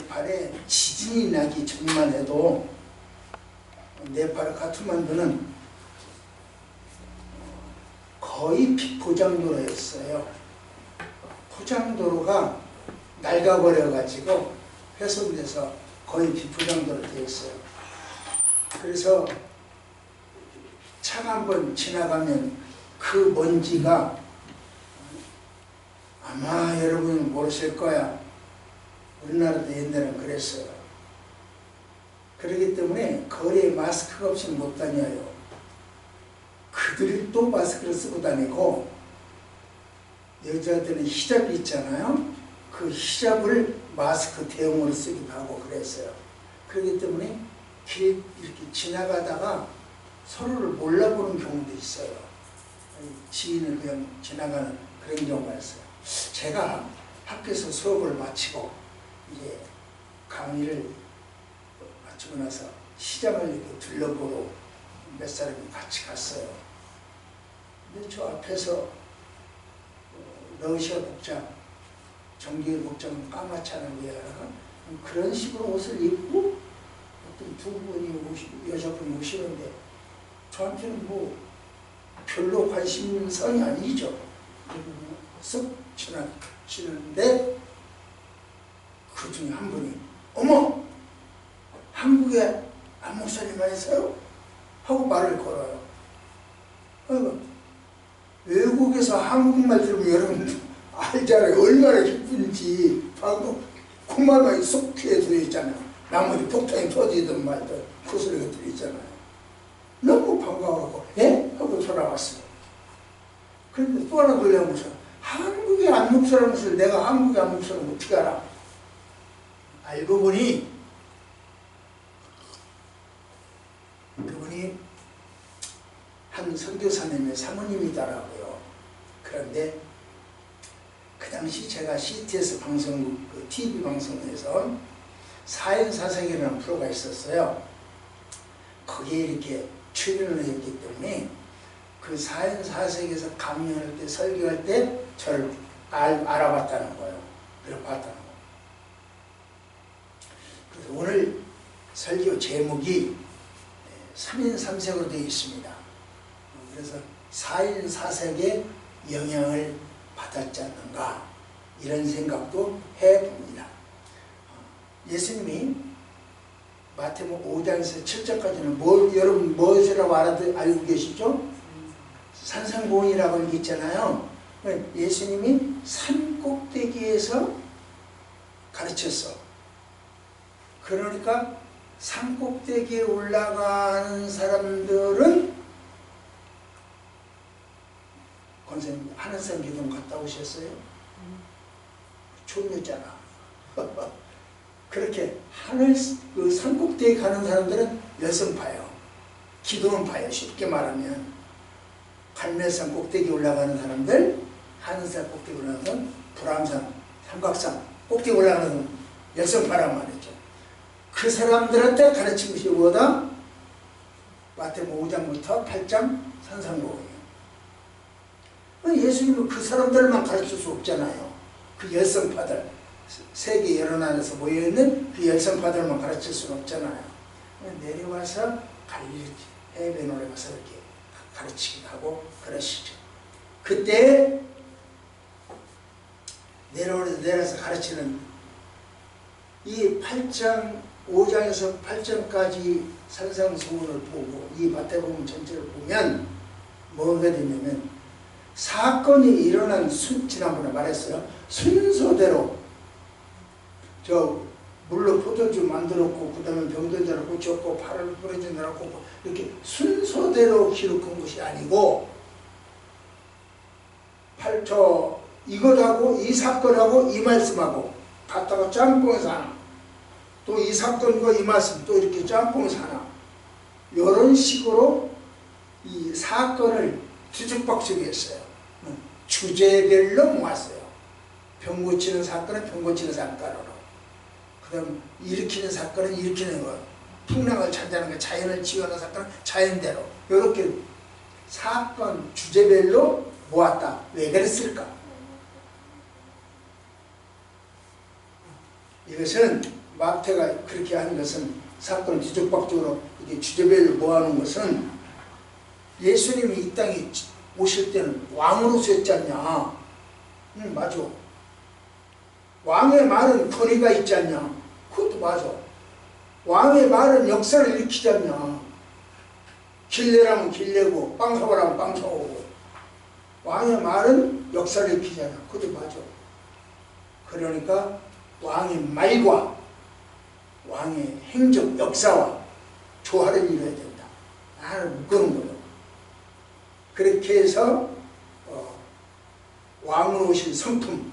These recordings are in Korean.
네팔에 지진이 나기 전만 해도 네팔 카트만두는 거의 비포장도로였어요. 포장도로가 낡아버려가지고 훼손돼서 거의 비포장도로 되어 있어요. 그래서 차가 한번 지나가면 그 먼지가 아마 여러분 모르실 거야. 우리나라도 옛날엔 그랬어요. 그렇기 때문에 거리에 마스크가 없이는 못 다녀요. 그들이 또 마스크를 쓰고 다니고, 여자들은 히잡이 있잖아요. 그 히잡을 마스크 대용으로 쓰기도 하고 그랬어요. 그렇기 때문에 길에 이렇게 지나가다가 서로를 몰라보는 경우도 있어요. 지인을 그냥 지나가는 그런 경우가 있어요. 제가 학교에서 수업을 마치고 이제 강의를 마치고 나서 시장을 이렇게 둘러보러 몇 사람이 같이 갔어요. 근데 저 앞에서 러시아 복장, 정규 복장은 까맣지 않은 게 그런 식으로 옷을 입고 어떤 두 분이 여자분이 오시는데 저한테는 뭐 별로 관심 있는 성이 아니죠. 쓱 지나치는데 그 중에 한 분이 어머! 한국에 안 목사님 아니세요? 하고 말을 걸어요. 외국에서 한국말 들으면 여러분 알잖아요. 얼마나 기쁜지. 하고 그만하게 쏙 귀에 들어있잖아요. 나머지 폭탄이 터지든 말든 그 소리가 들리잖아요. 너무 반가워하고 예? 하고 돌아왔어요. 그런데 또 하나 돌려보면서 한국에 안 목사라는 것을 내가 한국에 안 목사라는 어떻게 알아? 알고 보니 그분이 한 선교사님의 사모님이더라고요. 그런데 그 당시 제가 CTS 방송국, 그 TV 방송에서 사연사색이라는 프로가 있었어요. 거기에 이렇게 출연을 했기 때문에 그 사연사색에서 강연할 때, 설교할 때 저를 알아봤다는 거예요. 그래 봤다는 거예요. 그래서 오늘 설교 제목이 3인 3색으로 되어 있습니다. 그래서 4인 4색의 영향을 받았지 않는가 이런 생각도 해봅니다. 예수님이 마태복음 5장에서 7장까지는 여러분 무엇이라고 알고 계시죠? 산상보훈이라고 있잖아요. 예수님이 산 꼭대기에서 가르쳤어. 그러니까 산 꼭대기에 올라가는 사람들은 권사님 하늘산 기둥 갔다 오셨어요? 좋았잖아. 그렇게 그 산 꼭대기에 가는 사람들은 열성파예요. 기도는 봐요. 쉽게 말하면 갈매산 꼭대기 올라가는 사람들, 하늘산 꼭대기 올라가는 사람, 불암산, 삼각산 꼭대기 올라가는 사람 열성파란 말이죠. 그 사람들한테 가르친 것이 뭐다? 마태복음 5장부터 8장 산상보훈이에요. 예수님은 그 사람들만 가르칠 수 없잖아요. 그 열성파들, 세계 여러 나라에서 모여있는 그 열성파들만 가르칠 수는 없잖아요. 내려와서 갈릴리 해변으로 가서 이렇게 가르치기도 하고 그러시죠. 그때 내려서 가르치는 이 5장에서 8장까지 산상수훈을 보고 이 마태복음 전체를 보면 뭐가 되냐면 사건이 일어난 지난번에 말했어요. 순서대로 물로 포도주 만들었고 그 다음에 병든 자를 고쳤고 팔을 부러진 자를 고쳤고 이렇게 순서대로 기록한 것이 아니고 이것하고 이 사건하고 이 말씀하고 갖다가 짬뽕해서 하나 또 이 사건과 이 말씀 또 이렇게 짬뽕해서 하나 이런 식으로 이 사건을 뒤죽박죽이 했어요. 주제별로 모았어요. 병 고치는 사건은 병 고치는 사건으로 그 다음 일으키는 사건은 일으키는 것 풍랑을 차지하는 것 자연을 치유하는 사건은 자연대로 이렇게 사건 주제별로 모았다. 왜 그랬을까? 이것은 마태가 그렇게 하는 것은 사건을 뒤죽박죽으로 이렇게 주제별로 모아놓은 것은 예수님이 이 땅에 오실 때는 왕으로 오셨지 않냐. 응, 맞아. 왕의 말은 권위가 있지 않냐. 그것도 맞아. 왕의 말은 역사를 일으키지 않냐. 길내라면 길내고 빵 사오라면 빵 사오고. 왕의 말은 역사를 일으키지 않냐. 그것도 맞아. 그러니까 왕의 말과 왕의 행적, 역사와 조화를 이뤄야 된다. 하나를 묶는 거예요. 그렇게 해서 왕으로 오신 성품,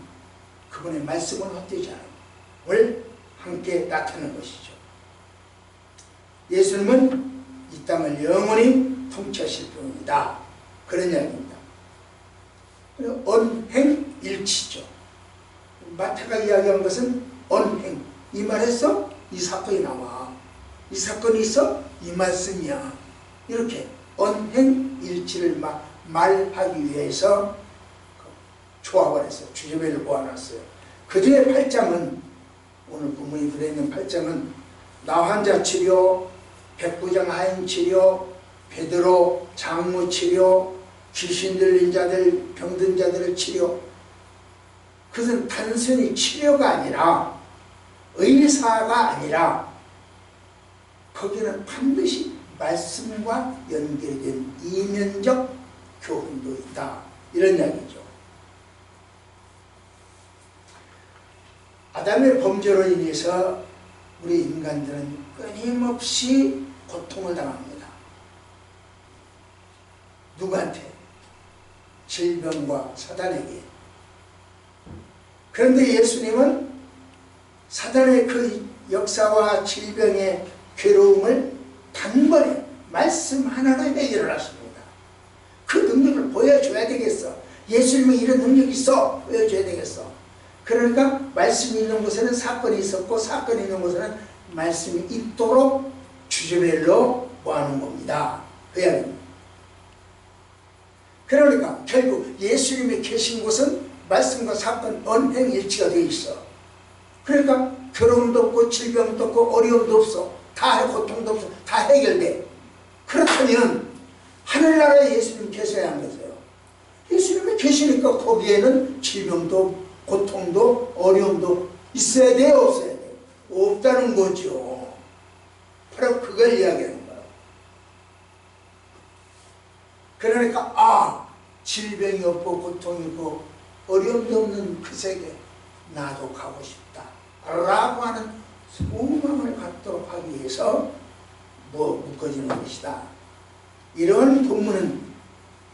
그분의 말씀은 헛되지 않음을 함께 나타내는 것이죠. 예수님은 이 땅을 영원히 통치하실 분이다. 그런 이야기입니다. 언행일치죠. 마태가 이야기한 것은 언행. 이 말에서 이 사건이 나와. 이 사건이 있어 이 말씀이야. 이렇게 언행일치를 말하기 위해서 조합을 했어요. 주제별로 모아놨어요. 그 뒤에 8장은, 오늘 본문이 들어있는 8장은 나환자 치료, 백부장 하인 치료, 베드로 장모 치료, 귀신 들린 자들, 병든 자들의 치료. 그것은 단순히 치료가 아니라, 의사가 아니라, 거기는 반드시 말씀과 연결된 이면적 교훈도 있다. 이런 이야기죠. 아담의 범죄로 인해서 우리 인간들은 끊임없이 고통을 당합니다. 누구한테? 질병과 사단에게. 그런데 예수님은 사단의 그 역사와 질병의 괴로움을 단번에 말씀 하나로 해결을 하십니다. 그 능력을 보여줘야 되겠어. 예수님이 이런 능력이 있어. 보여줘야 되겠어. 그러니까 말씀이 있는 곳에는 사건이 있었고, 사건이 있는 곳에는 말씀이 있도록 주제별로 모아놓은 겁니다. 그 이야기입니다. 그러니까 결국 예수님이 계신 곳은 말씀과 사건 언행일치가 되어 있어. 그러니까 괴로움도 없고 질병도 없고 어려움도 없어. 다 고통도 없어. 다 해결돼. 그렇다면 하늘나라에 예수님 계셔야 하는 거예요. 예수님이 계시니까 거기에는 질병도 고통도 어려움도 있어야 돼요, 없어야 돼요? 없다는 거죠. 바로 그걸 이야기하는 거예요. 그러니까 질병이 없고 고통이 없고 어려움도 없는 그 세계 나도 가고 싶다 라고 하는 소망을 갖도록 하기 위해서 묶어지는 것이다. 이런 본문은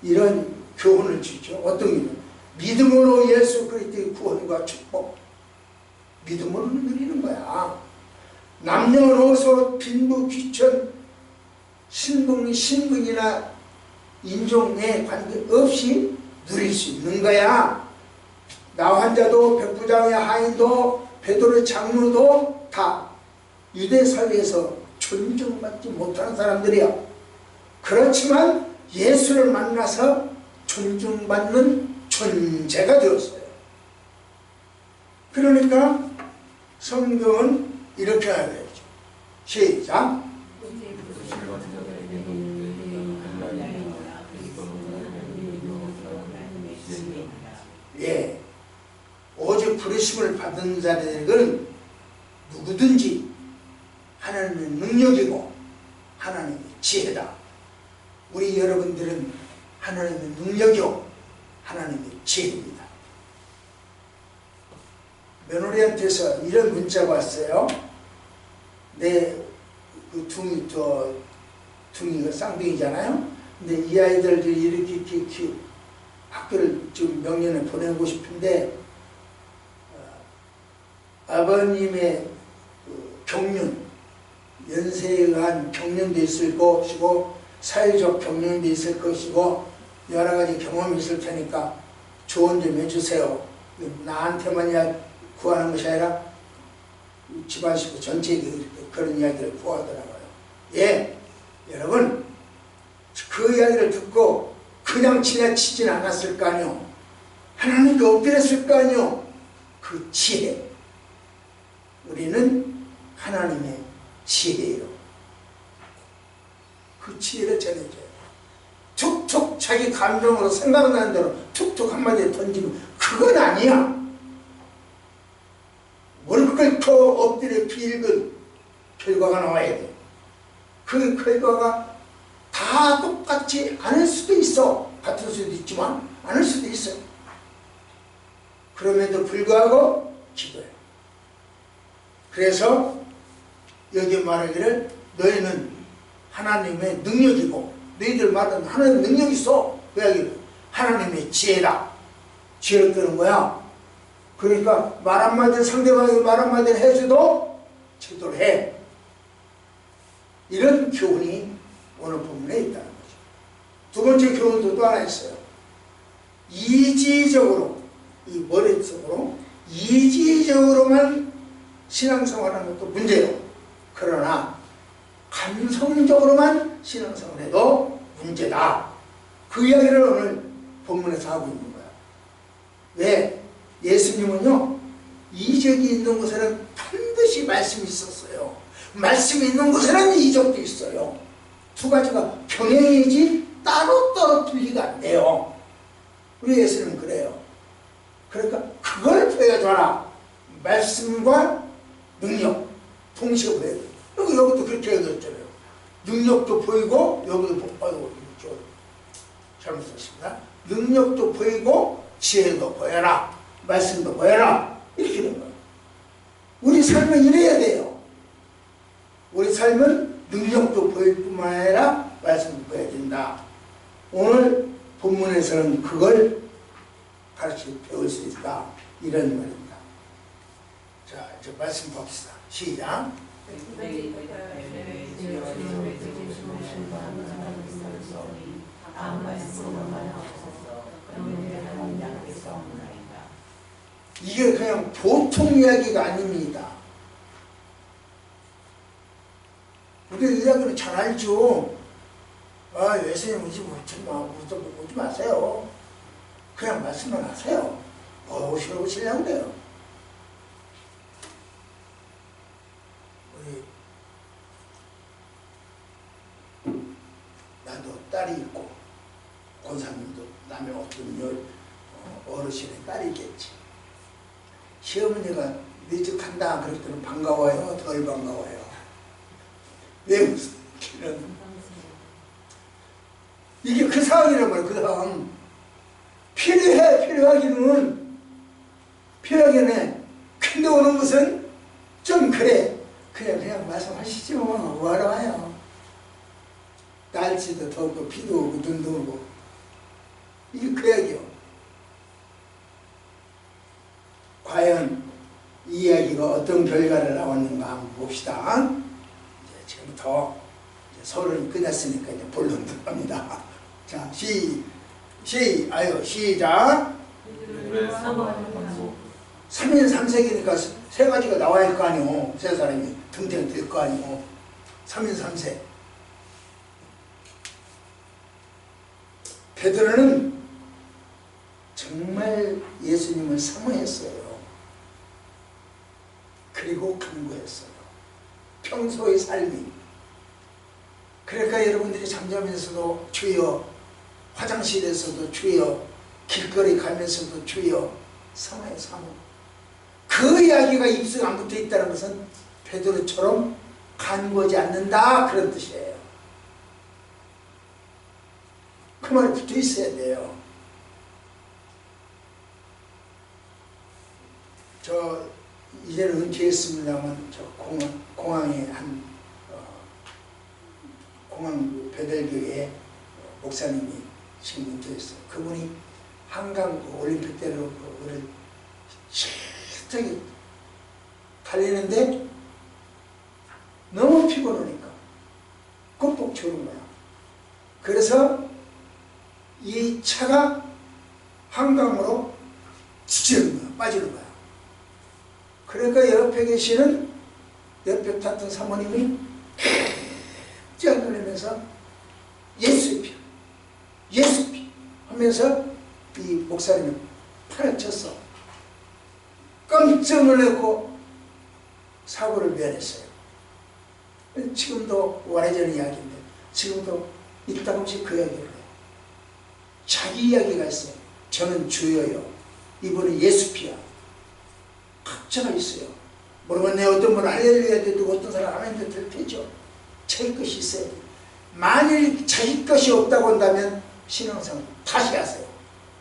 이런 교훈을 주죠. 어떤 게? 믿음으로 예수 그리스도의 구원과 축복. 믿음으로 누리는 거야. 남녀노소 빈부 귀천 신분이나 인종에 관계없이 누릴 수 있는 거야. 나환자도 백부장의 하인도 베드로의 장로도 다 유대 사회에서 존중받지 못하는 사람들이야. 그렇지만 예수를 만나서 존중받는 존재가 되었어요. 그러니까 성경은 이렇게 해야 되죠. 시작. 예, 오직 부르심을 받은 자들은 누구든지 하나님의 능력이고 하나님의 지혜다. 우리 여러분들은 하나님의 능력이요 하나님의 지혜입니다. 며느리한테서 이런 문자가 왔어요. 내 그 둥이가 쌍둥이잖아요. 근데 이 아이들을 이렇게 학교를 좀 명년에 보내고 싶은데 아버님의 그 경륜, 연세에 의한 경륜도 있을 것이고 사회적 경륜도 있을 것이고 여러 가지 경험이 있을 테니까 조언 좀 해주세요. 나한테만 구하는 것이 아니라 집안 식구 전체에게 그런 이야기를 구하더라고요. 예, 여러분 그 이야기를 듣고 그냥 지나치진 않았을 거 아니요. 하나님께 엎드렸을 거 아니요. 그 지혜, 우리 우리는 하나님의 지혜예요. 그 지혜를 전해줘요. 툭툭 자기 감정으로 생각나는 대로 툭툭 한마디에 던지면 그건 아니야. 무릎 꿇고 엎드려 빌건 결과가 나와야 돼. 그 결과가 다 똑같지 않을 수도 있어. 같을 수도 있지만 않을 수도 있어요. 그럼에도 불구하고 기도해. 그래서 여기 말하기를 너희는 하나님의 능력이고 너희들 말은 하나님의 능력이 있어. 그 이야기를 하나님의 지혜다. 지혜를 끄는 거야. 그러니까 말 한마디 상대방이 말 한마디를 해줘도 제대로 해. 이런 교훈이 오늘 본문에 있다는 거죠. 두 번째 교훈도 또 하나 있어요. 이지적으로 이 머릿속으로 이지적으로만 신앙생활하는 것도 문제예요. 그러나 감성적으로만 신앙생활해도 문제다. 그 이야기를 오늘 본문에서 하고 있는 거야. 왜? 예수님은요, 이적이 있는 곳에는 반드시 말씀이 있었어요. 말씀이 있는 곳에는 이적도 있어요. 두 가지가 병행이지 따로따로 분리가 안 돼요. 우리 예수님은 그래요. 그러니까 그걸 보여줘라. 말씀과 능력 동시에 보여줘. 여기도 그렇게 얘기했잖아요. 능력도 보이고 여기도 아이고 잘못 썼습니다. 능력도 보이고 지혜도 보여라. 말씀도 보여라. 이렇게 된 거예요. 우리 삶은 이래야 돼요. 우리 삶은 능력도 보일 뿐만 아니라 말씀도 보여야 된다. 오늘 본문에서는 그걸 가르쳐 배울 수 있다. 이런 말입니다. 자, 이제 말씀 봅시다. 시작. 이게 그냥 보통 이야기가 아닙니다. 우리 이야기는 잘 알죠. 아, 예수님 오지 마세요. 그냥 말씀만 하세요. 오시려고 그래요. 나도 딸이 있고 권사님도 남의 어떤 어르신의 딸이겠지. 시어머니가 네 집 간다 그럴 때는 반가워요? 덜 반가워요? 왜 웃기는? 이게 그 상황이란 말이야. 그 상황 필요하기는 해. 근데 오는 것은 좀 그래. 그냥 말씀하시죠. 뭐하러 와요? 날씨도 덥고 비도 오고 눈도 오고. 이게 그 얘기요. 과연 이 이야기가 어떤 결과를 나왔는가 한번 봅시다. 이제 지금부터 서론이 끝났으니까 이제 본론 들어갑니다. 자, 시작. 3인 3색이니까 세 가지가 나와야 할 거 아니오. 세 사람이 등등 될 거 아니오. 3인 3색. 베드로는 정말 예수님을 사모했어요. 그리고 간구했어요. 평소의 삶이. 그러니까 여러분들이 잠자면서도 주여, 화장실에서도 주여, 길거리 가면서도 주여, 사모해 사모. 그 이야기가 입술에 안 붙어 있다는 것은 베드로처럼 간구하지 않는다 그런 뜻이에요. 그 말이 붙어 있어야 돼요. 저 이제는 은퇴했습니다만 저 공항에 공항 베델교회 목사님이 지금 은퇴했어요. 그분이 한강 올림픽 때로 그를 실적이 달리는데 너무 피곤하니까 꾹꾹 주는 거야. 그래서 이 차가 한강으로 지치는 거야. 빠지는 거야. 그러니까 옆에 계시는 옆에 탔던 사모님이 쫙 놀라면서 예수의 피, 예수 피 하면서 이 목사님이 팔을 쳤어. 깜짝 놀랐고 사고를 면했어요. 지금도 오래전 이야기인데 지금도 이따금씩 그 이야기를 해요. 자기 이야기가 있어요. 저는 주여요. 이분은 예수피야. 각자가 있어요. 모르겠네. 어떤 분은 할렐루야 되고 어떤 사람은 아멘도 될 테죠. 자기 것이 있어야 돼요. 만일 자기 것이 없다고 한다면 신앙생활 다시 하세요.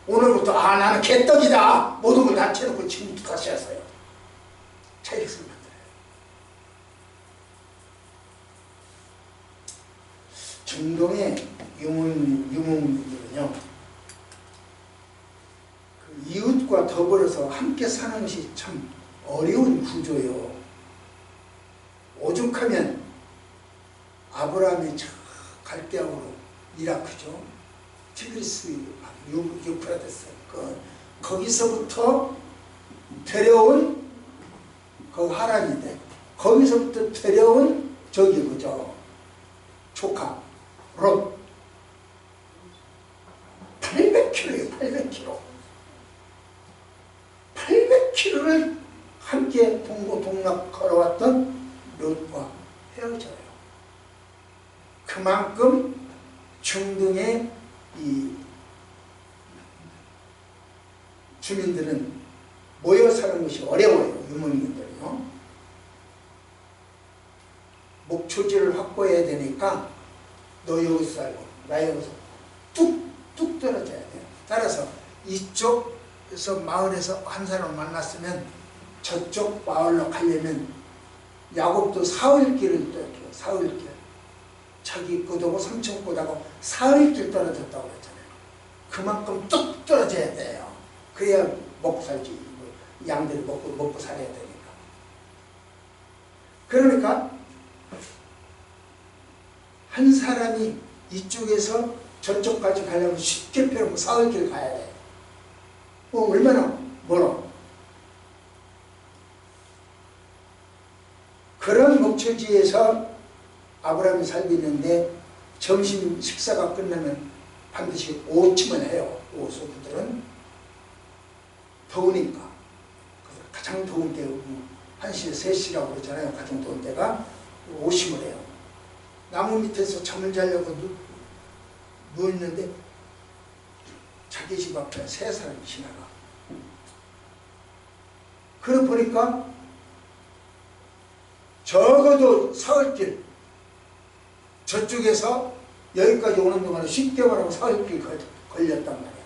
오늘부터 나는 개떡이다. 모든 걸 다 쳐놓고 지금부터 다시 하세요. 자기 것을 만들어요. 중동의 유목민들은요, 그 이웃과 더불어서 함께 사는 것이 참 어려운 구조요. 오죽하면 아브라함이 저 갈대아우로 이라크죠. 티그리스 유프라테스 거기서부터 데려온 그 하란인데 거기서부터 데려온 저기 그죠 조카 롯 800km예요. 800km 800km를 함께 동고동락 걸어왔던 롯과 헤어져요. 그만큼 중동의 이 주민들은 모여 사는 것이 어려워요. 유목민들은요. 목초지를 확보해야 되니까 너 여기서 살고 나 여기서 뚝뚝 떨어져야 돼요. 따라서 이쪽에서 마을에서 한 사람을 만났으면 저쪽 마을로 가려면 야곱도 사흘길을 떨어져요. 사흘길. 자기 꽃하고 삼촌 꽃하고 사흘길 떨어졌다고 그랬잖아요. 그만큼 뚝 떨어져야 돼요. 그래야 먹고 살지. 양들이 먹고 살아야 되니까. 그러니까 한 사람이 이쪽에서 저쪽까지 가려면 쉽게 펴고 사흘길 가야 돼요. 얼마나 멀어. 그런 목초지에서 아브라함이 살고 있는데 점심 식사가 끝나면 반드시 오침을 해요. 오소부들은 더우니까. 가장 더운 때 1시, 3시라고 그러잖아요. 가장 더운 때가 오심을 해요. 나무 밑에서 잠을 자려고 누워있는데 자기 집 앞에 3사람이 지나가. 그러고 보니까 적어도 사흘길 저쪽에서 여기까지 오는 동안에 쉽게 말하면 사흘길 걸렸단 말이야.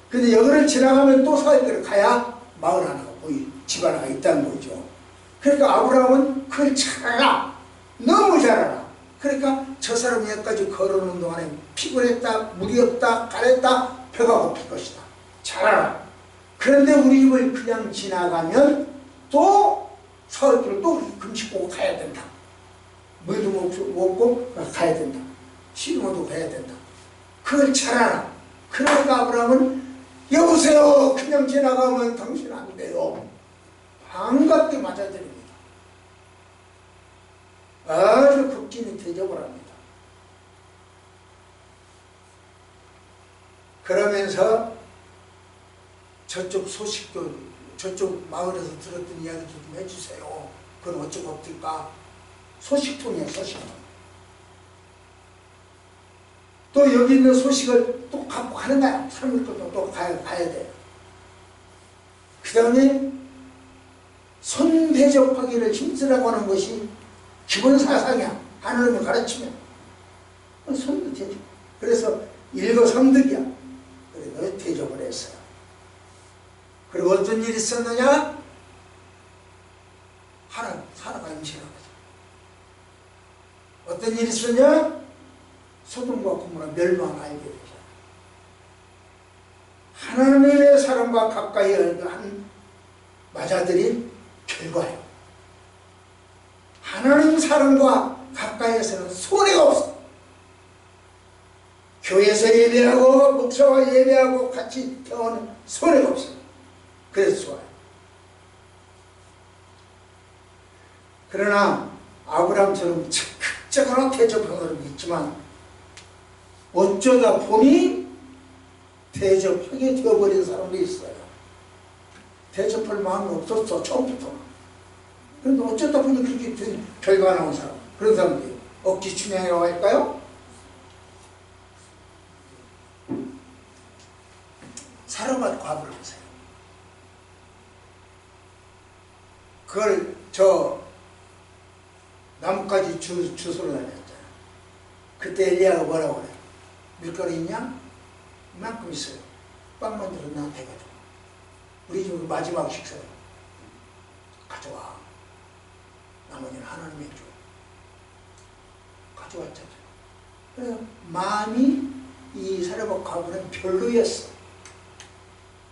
근데 여기를 지나가면 또 사흘길을 가야 마을 하나가 집 하나가 있다는 거죠. 그러니까 아브라함은 그걸 잘 알아. 너무 잘 알아. 그러니까 저 사람이 여기까지 걸어오는 동안에 피곤했다, 물이 없다, 가랬다, 배가 고플 것이다. 잘 알아. 그런데 우리 집을 그냥 지나가면 또 사흘길을 또 금식 보고 가야 된다. 물도 먹고 가야 된다. 식모도 가야 된다. 그걸 잘 알아. 그러니까 아브라함은 여보세요. 그냥 지나가면 당신 안 돼요. 반갑게 맞아드립니다. 아주 극진히 대접을 합니다. 그러면서 저쪽 소식도 저쪽 마을에서 들었던 이야기도 좀 해주세요. 그건 어쩌고 어떨까. 소식통이에요. 소식통. 또 여기 있는 소식을 또 갖고 가는 거야. 3일 동안 또 가야 돼요. 그 다음에 손 대접하기를 힘쓰라고 하는 것이 기본 사상이야. 하나님을 가르치면 손도 대접. 그래서 일거삼득이야. 그래서 대접을 했어요. 그리고 어떤 일이 있었느냐? 하나가 임신한 거죠. 어떤 일이 있었냐? 소돔과 고모라 멸망을 알게 되죠. 하나님의 사람과 가까이 한 맞아들인 결과예요. 하나님 사람과 가까이에서는 손해가 없어. 교회에서 예배하고 목사와 예배하고 같이 대화는 손해가 없어요. 그래서 좋아요. 그러나 아브라함처럼 적극적으로 대접한 사람이 있지만 어쩌다 보니 대접하게 되어버린 사람도 있어요. 대접할 마음이 없었어. 처음부터. 그런데 어쩌다 보니 그렇게 된 결과가 나온 사람, 그런 사람들이 억지 춘향이라고 할까요? 사르밧 과부를 보세요. 그걸 저 나뭇가지 주소로 다녔잖아. 그때 엘리야가 뭐라고 그래? 밀가루 있냐? 이만큼 있어요. 빵 만들어 나한테 해가지고. 우리 집 마지막 식사요. 가져와. 나머지는 하나님의 줘. 가져왔잖아요. 그래서 마음이 이 사르밧 과부는 별로였어.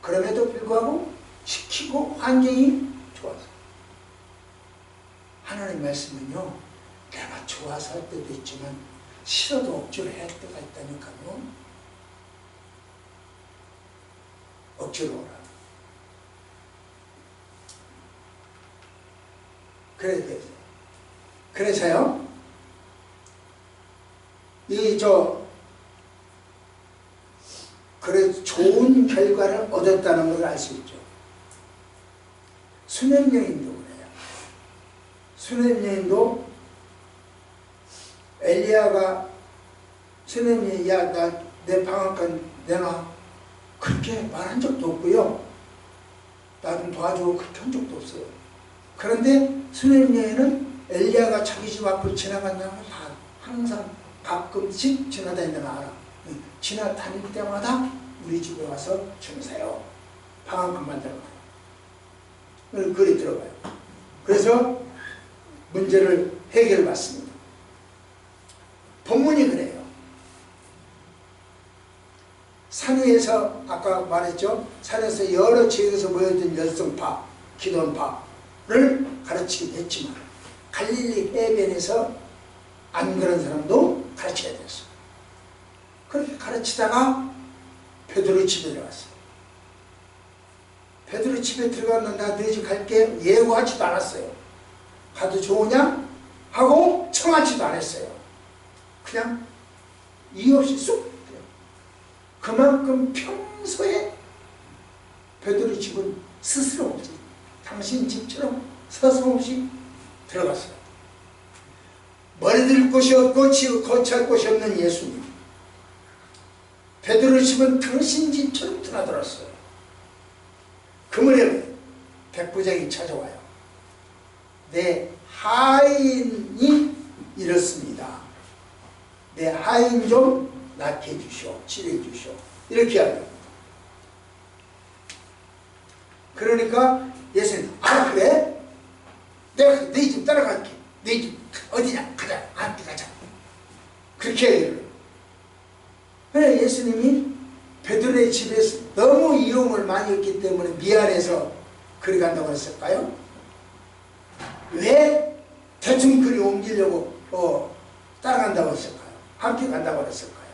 그럼에도 불구하고 시키고 환경이 좋아서. 하나님 말씀은요, 내가 좋아서 할 때도 있지만 싫어도 억지로 해야 할 때가 있다니까요. 억지로 오라. 그래서요, 그래 좋은 결과를 얻었다는 걸 알 수 있죠. 수냄 여인도 그래요. 수냄 여인도 엘리야가 수냄 여인, 야, 나 내 방앗간 내놔. 그렇게 말한 적도 없고요. 나 좀 도와줘. 그렇게 한 적도 없어요. 그런데 수냄 여인은 엘리야가 자기 집 앞을 지나간다는 걸 다 항상 가끔씩 지나다니는 걸 알아. 지나다닐 때마다 우리 집에 와서 주무세요. 방앗간 만들어가요. 글이 들어가요. 그래서 문제를 해결받습니다. 본문이 그래요. 산 위에서 아까 말했죠. 산에서 여러 지역에서 모여든 열성파, 기도원파를 가르치기도 했지만 갈릴리 해변에서 안 그런 사람도 가르쳐야 됐어요. 그렇게 가르치다가 베드로 집에 들어갔어요. 베드로 집에 들어가면 나 너희 집 갈게 예고하지도 않았어요. 가도 좋으냐? 하고 청하지도 않았어요. 그냥 이유 없이 쑥. 그만큼 평소에 베드로 집은 스스럼 없이 당신 집처럼 서슴없이 들어갔어요. 머리 들 곳이 없고 거치할 곳이 없는 예수님. 베드로 집은 당신 집처럼 드나들었어요. 그 무렵에 백부장이 찾아와요. 내 하인이 이렇습니다. 내 하인 좀 낫게 해주시오. 치료해 주시오. 이렇게 하요. 그러니까 예수님, 아 그래? 내가 너희 집 따라갈게. 너희 집 어디냐? 가자. 함께 가자. 그렇게 얘기를 해요. 그래 예수님이 베드로의 집에서 너무 이용을 많이 했기 때문에 미안해서 그리 간다고 했을까요? 왜 대충 그리 옮기려고 따라간다고 했을까요? 함께 간다고 했을까요?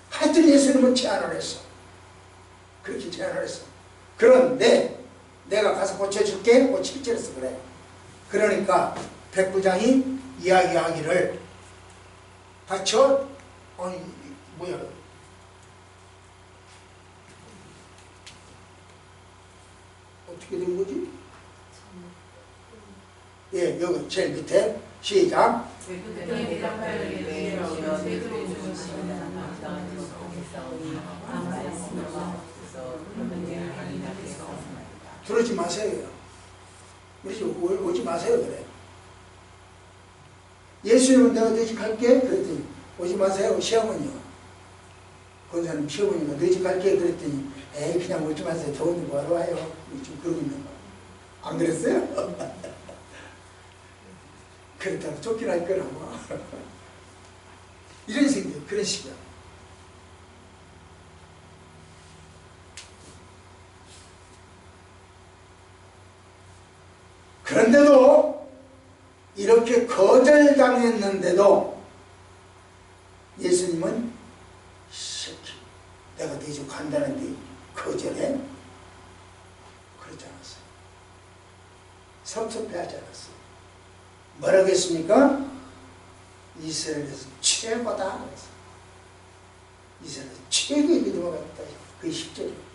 하여튼 예수님은 제안을 했어. 그렇게 제안을 했어. 그런데 내가 가서 고쳐줄게. 17절에서 그래. 그러니까 백부장이 이야기하기를 다쳐? 아니 뭐야? 어떻게 된 거지? 예, 여기 제일 밑에 시작. 들어오지 마세요. 우리 집 오지 마세요. 그래. 예수님은 내가 너희 집 갈게. 그랬더니 오지 마세요. 시어머니요. 권사님 시어머니가 너희 집 갈게. 그랬더니 에이 그냥 오지 마세요. 더운데 뭐하러 와요. 지금 그러고 있는 거. 안 그랬어요? 그랬다가 쫓겨날 거라고. 이런 식이에요. 그런 식이야. 그런데도 이렇게 거절당했는데도 예수님은 새끼 내가 네 집 간다는데 거절해? 그러지 않았어요. 섭섭해하지 않았어요. 뭐라고 했습니까? 이스라엘에서 최고다 그랬어요. 이스라엘에서 최고의 믿음을 갖다. 그게 10절이에요.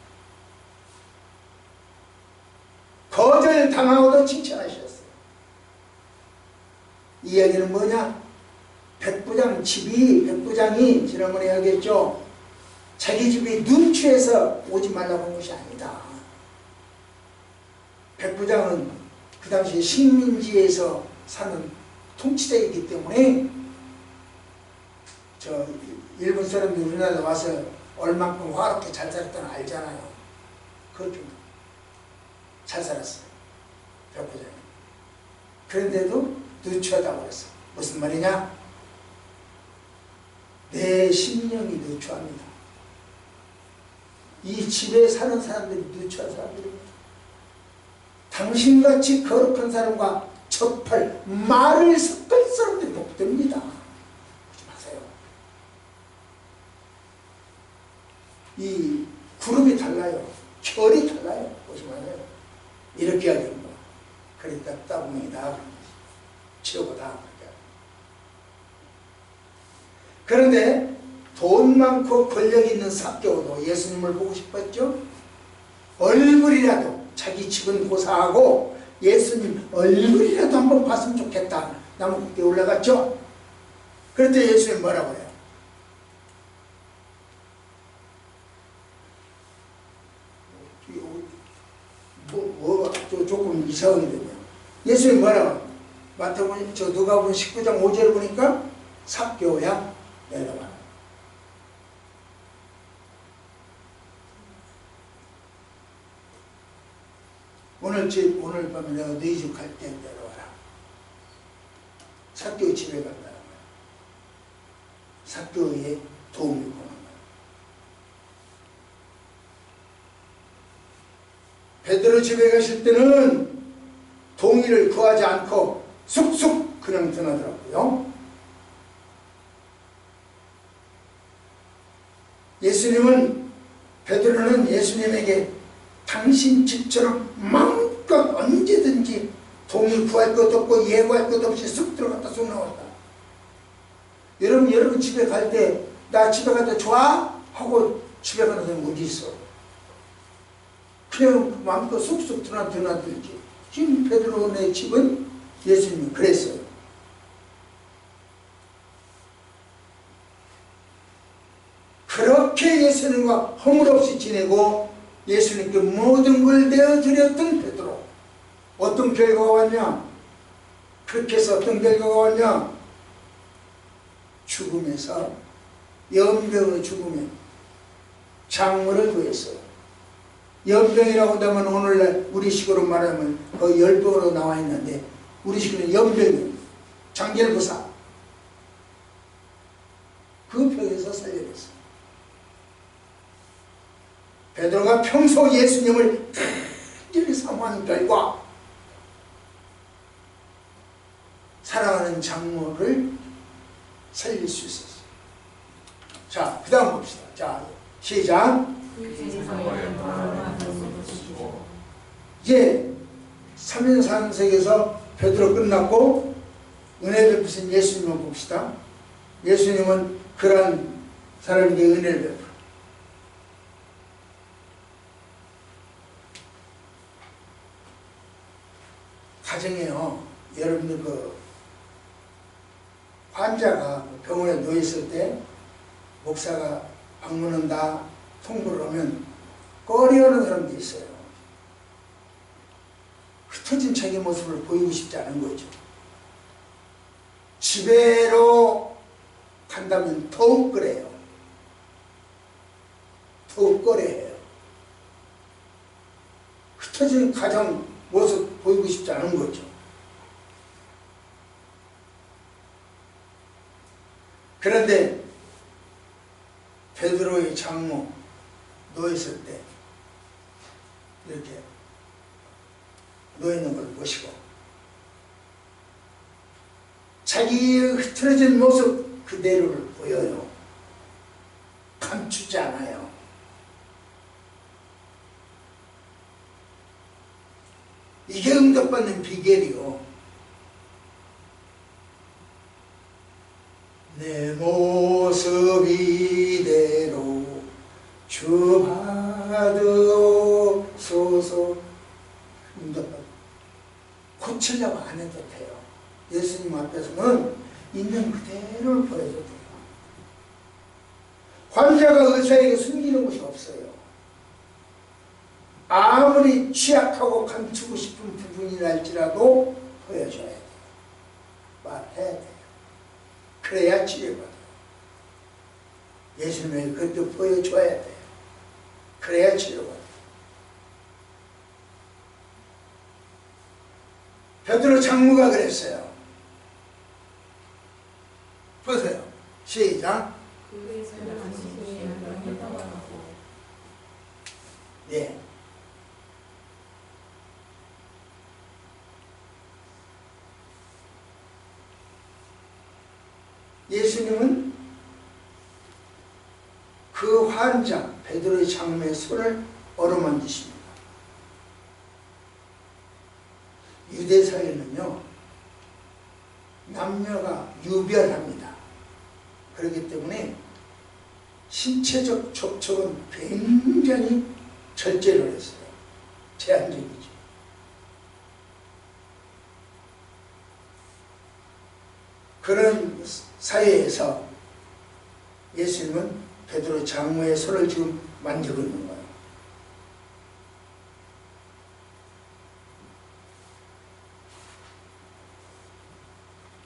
거절당하고도 칭찬하셨어요. 이 이야기는 뭐냐? 백부장이 지난번에 이야기했죠. 자기 집이 눈치해서 오지 말라고 한 것이 아니다. 백부장은 그 당시 식민지에서 사는 통치자이기 때문에 저 일본 사람들이 우리나라에 와서 얼만큼 화롭게 잘 살았다는 알잖아요. 그렇게 잘 살았어요. 백부장이. 그런데도 누추하다고 그랬어. 무슨 말이냐? 내 심령이 누추합니다. 이 집에 사는 사람들이 누추한 사람들입니다. 당신같이 거룩한 사람과 접할 말을 섞을 사람들이 못 됩니다. 그러지 마세요. 이 그룹이 달라요. 결이 달라요. 보지 마세요. 이렇게 해야 됩니다. 그러니까 따봉이다. 치료보다. 그런데 돈 많고 권력 있는 삭개오도 예수님을 보고 싶었죠. 얼굴이라도 자기 집은 고사하고 예수님 얼굴이라도 한번 봤으면 좋겠다. 나무꾼에 올라갔죠. 그런데 예수님 뭐라고 해요? 조금 이상하게 되네요. 예수님 뭐라고? 마태복음 누가복음 19장 5절 보니까 삭개오야 내려와. 오늘 밤에 내가 너희 집 갈 때 내려와라. 삭개오 집에 간다는 거야. 삭개오의 도움을 보는 거야. 베드로 집에 가실 때는 동의를 구하지 않고 쑥쑥 그냥 떠나더라고요. 베드로는 예수님에게 당신 집처럼 마음껏 언제든지 동의 구할 것도 없고 예고할 것도 없이 쑥 들어갔다 쑥 나왔다. 여러분 집에 갈 때 나 집에 갔다 좋아? 하고 집에 가는 사람이 어디 있어? 그냥 마음껏 쑥쑥 드나들지. 지금 베드로의 집은 예수님이 그랬어요. 그렇게 예수님과 허물없이 지내고 예수님께 모든 걸 내어드렸던 베드로. 어떤 결과가 왔냐? 그렇게 해서 어떤 결과가 왔냐? 죽음에서 연병의 죽음에 장물을 구했어요. 연병이라고 한다면 오늘날 우리식으로 말하면 거의 열병으로 나와 있는데 우리식으로는 연병이 장결부사 그 병에서 살려냈어요. 베드로가 평소 예수님을 간절히 사모하는 결과 사랑하는 장모를 살릴 수 있었어요. 자, 그 다음 봅시다. 자, 시작. 이제 3년 4세기에서 베드로 끝났고 은혜 베푸신 예수님을 봅시다. 예수님은 그러한 사람에게 은혜를 베풀어. 가정에요. 여러분들 그 환자가 병원에 누워있을 때 목사가 방문한다 통보를 하면 꺼려하는 사람도 있어요. 흩어진 자기 모습을 보이고 싶지 않은 거죠. 집에로 간다면 더욱 그래요. 더욱 꺼려해요. 흩어진 가정 모습 보이고 싶지 않은 거죠. 그런데 베드로의 장모 누워있을 때 이렇게 누워있는 걸 보시고 자기의 흐트러진 모습 그대로를 보여요. 감추지 않아요. 이게 응답받는 비결이요. 내 모습 이대로 주 받으소서. 응답받는 고치려고 안 해도 돼요. 예수님 앞에서는 있는 그대로를 보여줘야 돼요. 환자가 의사에게 숨기는 것이 없어요. 아무리 취약하고 감추고 싶은 부분이랄지라도 보여줘야 돼요. 말해야 돼요. 그래야 치료받아요. 예수님에게 그것도 보여줘야 돼요. 그래야 치료받아요. 베드로 장로가 그랬어요. 보세요. 시작. 네. 예수님은 그 환자 베드로의 장로의 손을 어루만지십니다. 유대사회는요 남녀가 유별합니다. 그렇기 때문에 신체적 접촉은 굉장히 절제를 했어요. 제한적이죠. 그런 사회에서 예수님은 베드로 장로의 손을 지금 만지고 있는 거예요.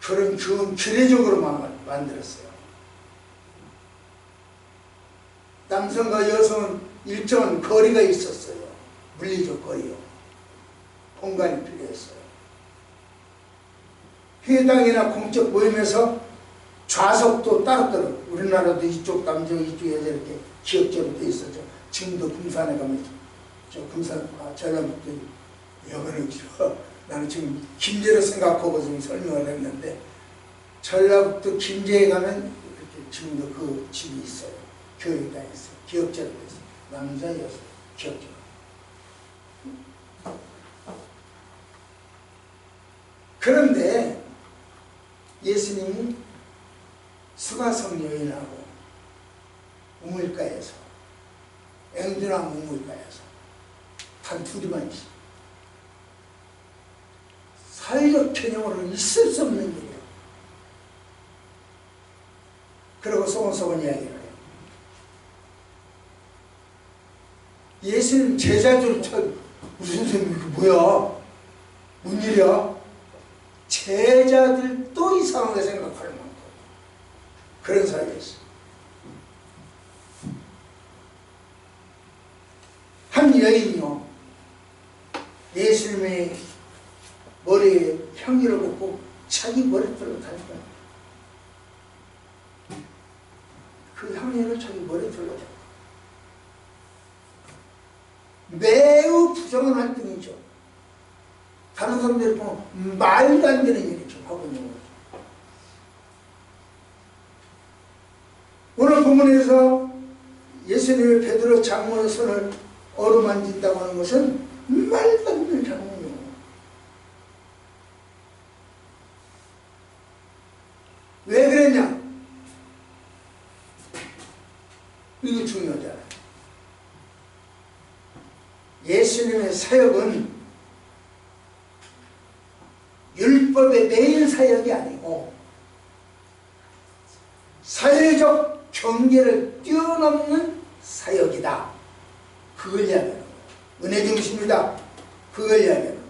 그런 교훈 기례적으로 만들었어요. 남성과 여성은 일정한 거리가 있었어요. 물리적 거리요. 공간이 필요했어요. 회당이나 공적 모임에서 좌석도 따로따로, 우리나라도 이쪽 남쪽 이쪽 여자 이렇게 기역적으로 돼 있었죠. 지금도 금산에 가면 저 금산 전라북도 여기는 나는 지금 김제로 생각하고 지금 설명을 했는데 전라북도 김제에 가면 이렇게 지금도 그 집이 있어요. 교육이 다 있어요. 기역제로 돼 있어요. 남자 여성 기역제로. 그런데 예수님이 수가성 여인하고 우물가에서 앵두랑 우물가에서 단 둘이만 있어요. 사회적 개념으로는 있을 수 없는 일이에요. 그리고 소곤소곤 이야기를 해요. 예수님 제자들 무슨 선생님 이게 뭐야? 뭔 일이야? 제자들도 이상하게 생각할 만큼 그런 사이였어요. 한 여인이요 예수님의 머리에 향기를 붓고 자기 머리털로 달 거예요. 그 향기를 자기 머리털로 달 거예요. 매우 부정한 활동이죠. 다른 사람들이 보면 말도 안 되는 일을 좀 하고 있는 거죠. 오늘 본문에서 예수님의 베드로 장로의 손을 어루만진다고 하는 것은 말도 안 되는 장면이에요. 왜 그랬냐? 이거 중요하잖아요. 예수님의 사역은 율법의 매일 사역이 아니고 사회적 경계를 뛰어넘는 사역이다. 그걸 이야기하는 거예요. 은혜 중심이다. 그걸 이야기하는 거예요.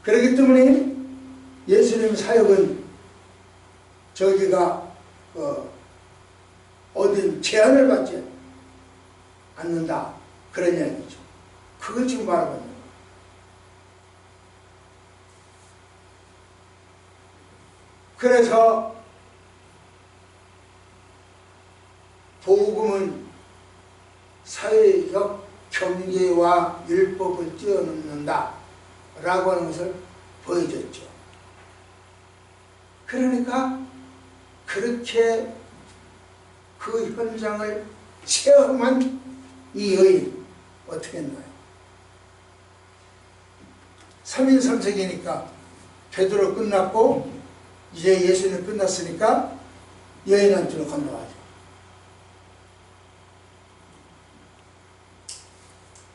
그렇기 때문에 예수님 사역은 저기가 어디 제한을 받지 않는다. 그런 이야기죠. 그걸 지금 말하고 있는 거예요. 그래서 복음은 사회적 경계와 율법을 뛰어넘는다 라고 하는 것을 보여줬죠. 그러니까 그렇게 그 현장을 체험한 이 여인 어떻게 했나요? 3일 3색이니까 베드로 끝났고 이제 예수님 끝났으니까 여인한테로 건너가죠.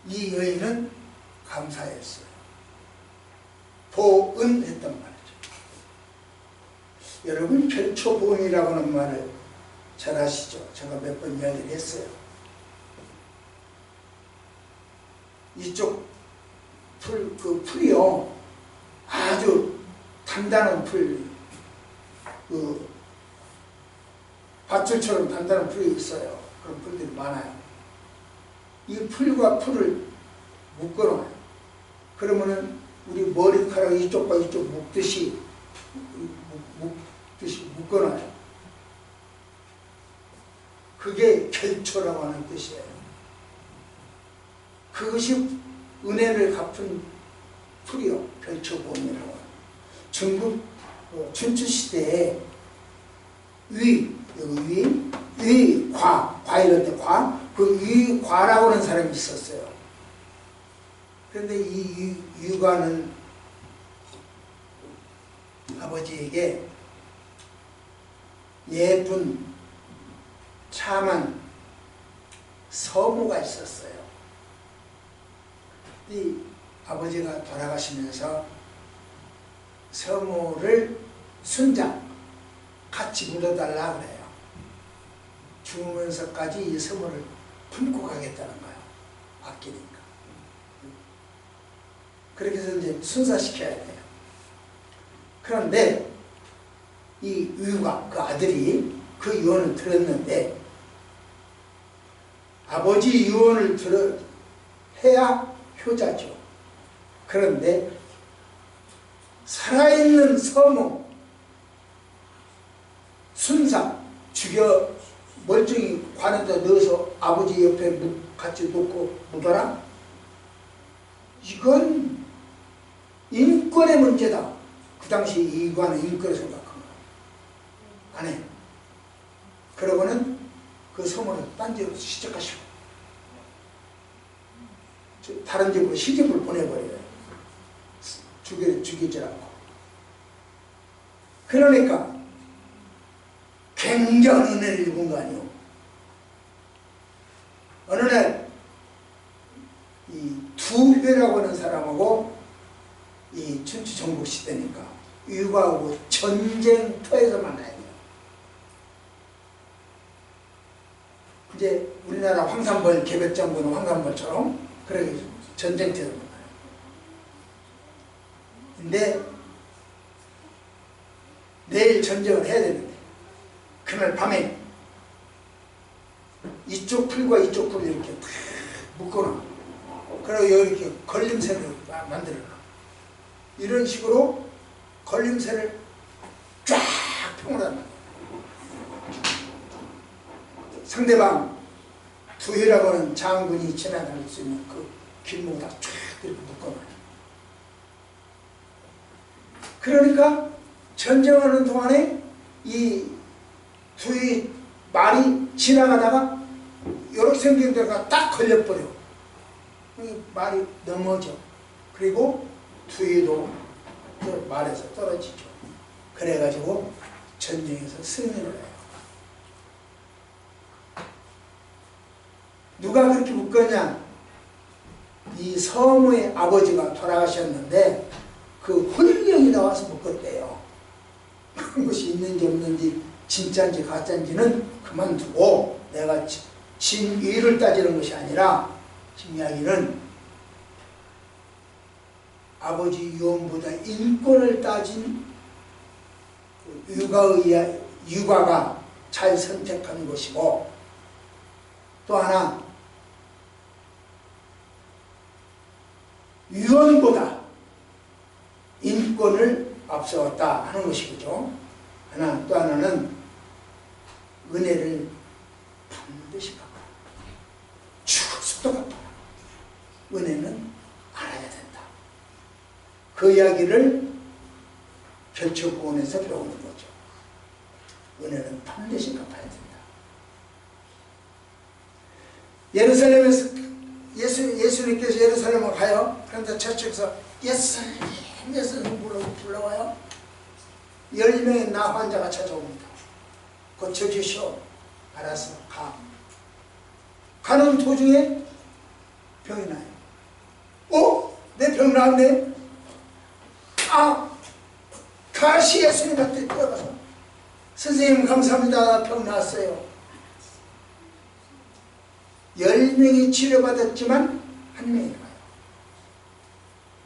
이 여인은 감사했어요. 결초보은했단 말이죠. 여러분 결초보은이라고 하는 말을 잘 아시죠? 제가 몇 번 이야기를 했어요. 이쪽 그 풀이요, 아주 단단한 풀, 그 밧줄처럼 단단한 풀이 있어요. 그런 풀들이 많아요. 이 풀과 풀을 묶어놔요. 그러면은 우리 머리카락 이쪽과 이쪽 묶듯이 묶어놔요. 그게 결초라고 하는 뜻이에요. 그것이 은혜를 갚은 풀이요, 결초보은이라고 해요. 중국 춘추시대에 과 이럴 때 그 위과라고 하는 사람이 있었어요. 그런데 이 위과는 아버지에게 예쁜 참한 서무가 있었어요. 이 아버지가 돌아가시면서 서무를 순장 같이 묻어달라 그래요. 죽으면서까지 이 서무를 품고 가겠다는 거예요. 아끼니까. 그렇게 해서 이제 순사시켜야 돼요. 그런데 이 위과, 그 아들이 그 유언을 들었는데, 아버지 유언을 해야 효자죠. 그런데 살아있는 서무, 순사 죽여 멀쩡히 관에다 넣어서 아버지 옆에 같이 놓고 묻어라? 이건 인권의 문제다. 그 당시 이관은 인권을 생각한 거야. 안 해. 그러고는 그 서무를 딴 집으로 시집가시고 다른 집으로 시집을 보내버려요. 죽이지 않고. 그러니까 굉장한 은혜를 입은 거 아니오. 어느 날 이 두회라고 하는 사람하고, 이 춘추 전국 시대니까 위과하고 전쟁터에서 만나야 돼요. 이제 우리나라 황산벌 개백장군은 황산벌처럼 그렇게 전쟁터에서 만나요. 근데 내일 전쟁을 해야 되는데 그날 밤에 이쪽 풀과 이쪽 풀을 이렇게 탁 묶어놔. 그리고 이렇게 걸림새를 만들어놔. 이런 식으로 걸림새를 쫙 펴놓으란 말이야. 상대방 두희라고 하는 장군이 지나갈 수 있는 그 길목을 다 쫙 이렇게 묶어놔요. 그러니까 전쟁하는 동안에 이 두희 말이 지나가다가 이렇게 생긴 데가 딱 걸려버려. 말이 넘어져. 그리고 두희도 그 말에서 떨어지죠. 그래가지고 전쟁에서 승리를 해요. 누가 그렇게 묶었냐? 이 서무의 아버지가 돌아가셨는데 그 혼령이 나와서 묶었대요. 그런 것이 있는지 없는지 진짜인지 가짜인지는 그만두고, 내가 진위를 따지는 것이 아니라 지금 이야기는 아버지 유언보다 인권을 따진 유가가 잘 선택한 것이고, 또 하나 유언보다 인권을 앞세웠다 하는 것이죠. 또 하나는 은혜를 반드시 갚아. 죽어서도 갚아. 은혜는 알아야 된다. 그 이야기를 결초보은에서 배우는 거죠. 은혜는 반드시 갚아야 된다. 예루살렘에서 예수님께서 예루살렘을 가요. 그런데 저쪽에서 예수님 불러와요. 10명의 나 환자가 찾아옵니다. 고쳐주시오. 알아서 가. 가는 도중에 병이 나요. 내 병 나왔네? 다시 예수님한테 뛰어가서 선생님 감사합니다. 병 나았어요. 10명이 치료받았지만 한 명이 나와요.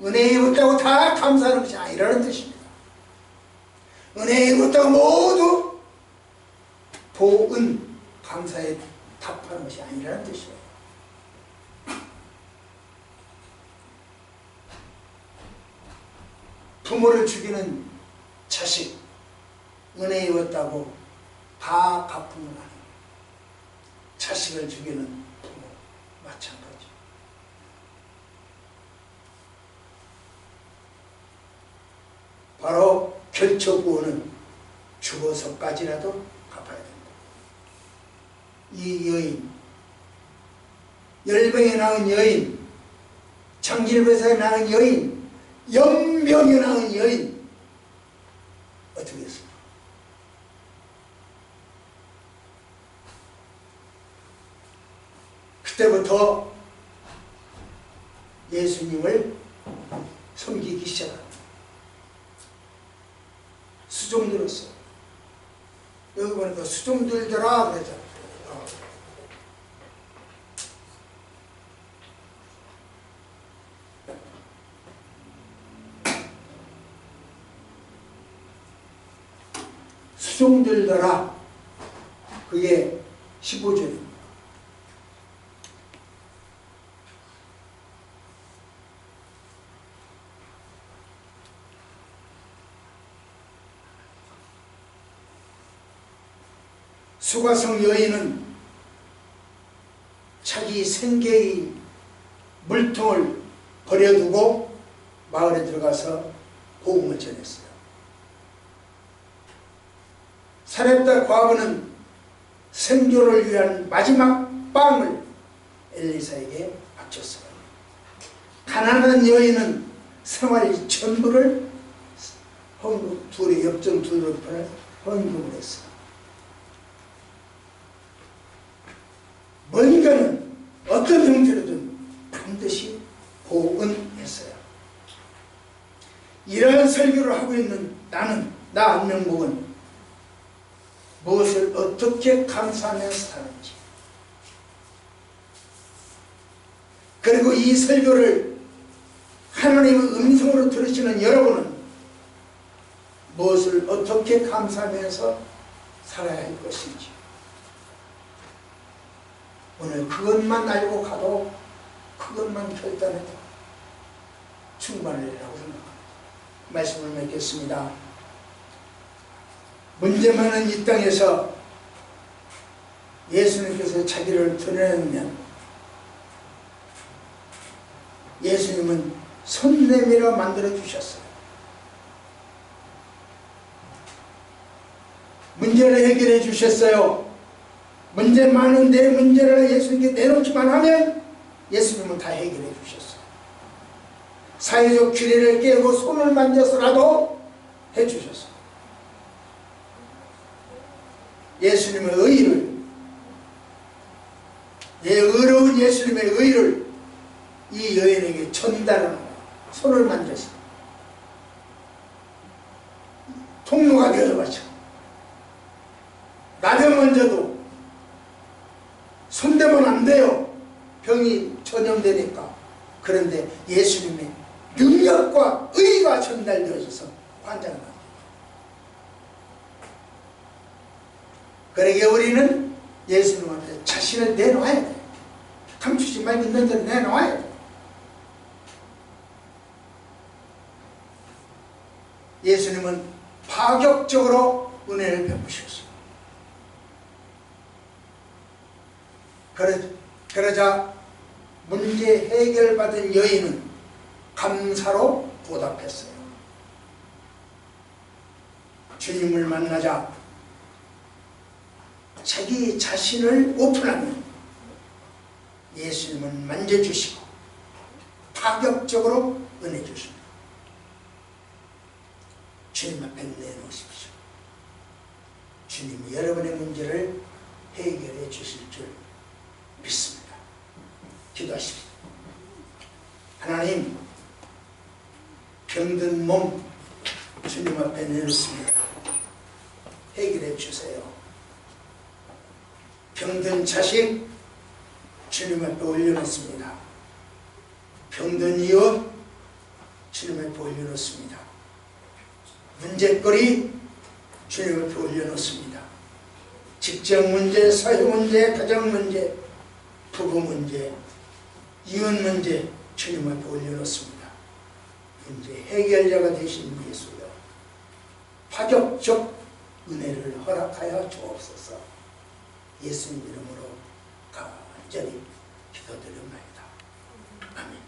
은혜에 입었다고 다 감사하는 것이 아니라는 뜻입니다. 은혜에 입었다고 모두 보은 감사에 답하는 것이 아니라는 뜻이에요. 부모를 죽이는 자식, 은혜에 입었다고 다 갚으면 안 해요. 자식을 죽이는 부모 마찬가지. 바로 결처구원은 죽어서까지라도 갚아야 된다. 이 여인, 열병에 낳은 여인, 장질배사에 낳은 여인, 연병에 낳은 여인, 어떻게 했습니까? 그때부터 예수님을 섬기기 시작합니다. 수종 들었어. 여기 보니까 수종 들더라 그랬잖아. 수종 들더라. 그게 15절입니다. 수가성 여인은 자기 생계의 물통을 버려두고 마을에 들어가서 복음을 전했어요. 사렙다 과부는 생존을 위한 마지막 빵을 엘리사에게 바쳤어요. 가난한 여인은 생활 전부를 헌금, 둘의 엽전 둘의 편을 헌금을 했어요. 뭔가는 어떤 형태로든 반드시 보은했어요. 이러한 설교를 하고 있는 나 안명복은 무엇을 어떻게 감사하면서 사는지, 그리고 이 설교를 하나님의 음성으로 들으시는 여러분은 무엇을 어떻게 감사하면서 살아야 할 것인지, 오늘 그것만 알고 가도, 그것만 결단해도 충분하리라고 생각합니다. 말씀을 맺겠습니다. 문제 많은 이 땅에서 예수님께서 자기를 드러내면 예수님은 손 내밀어 만들어 주셨어요. 문제를 해결해 주셨어요. 문제 많은 내 문제를 예수님께 내놓기만 하면 예수님은 다 해결해 주셨어요. 사회적 규례를 깨고 손을 만져서라도 해주셨어요. 예수님의 의를, 의로운 예수님의 의를 이 여인에게 전달하는 거예요. 손을 만져서 통로가 되어버려. 나병 먼저도 손대면 안 돼요. 병이 전염되니까. 그런데 예수님의 능력과 의가 전달되어져서 환자가 납니다. 그러게 우리는 예수님한테 자신을 내놓아야 돼요. 감추지 말고 있는 대로 내놓아야 돼요. 예수님은 파격적으로 은혜를 베푸셨어요. 그러자 문제 해결받은 여인은 감사로 보답했어요. 주님을 만나자 자기 자신을 오픈하면 예수님은 만져주시고 파격적으로 은혜 주십니다. 주님 앞에 내놓으십시오. 주님이 여러분의 문제를 해결해 주실 줄 믿습니다. 기도하십시오. 하나님, 병든 몸 주님 앞에 내놓습니다. 해결해 주세요. 병든 자식 주님 앞에 올려놓습니다. 병든 이웃 주님 앞에 올려놓습니다. 문제거리 주님 앞에 올려놓습니다. 직장 문제, 사회 문제, 가정 문제, 부부 문제, 이웃 문제 주님 앞에 올려놓습니다. 문제 해결자가 되신 예수여, 파격적 은혜를 허락하여 주옵소서. 예수님 이름으로 간절히 기도드립니다. 아멘.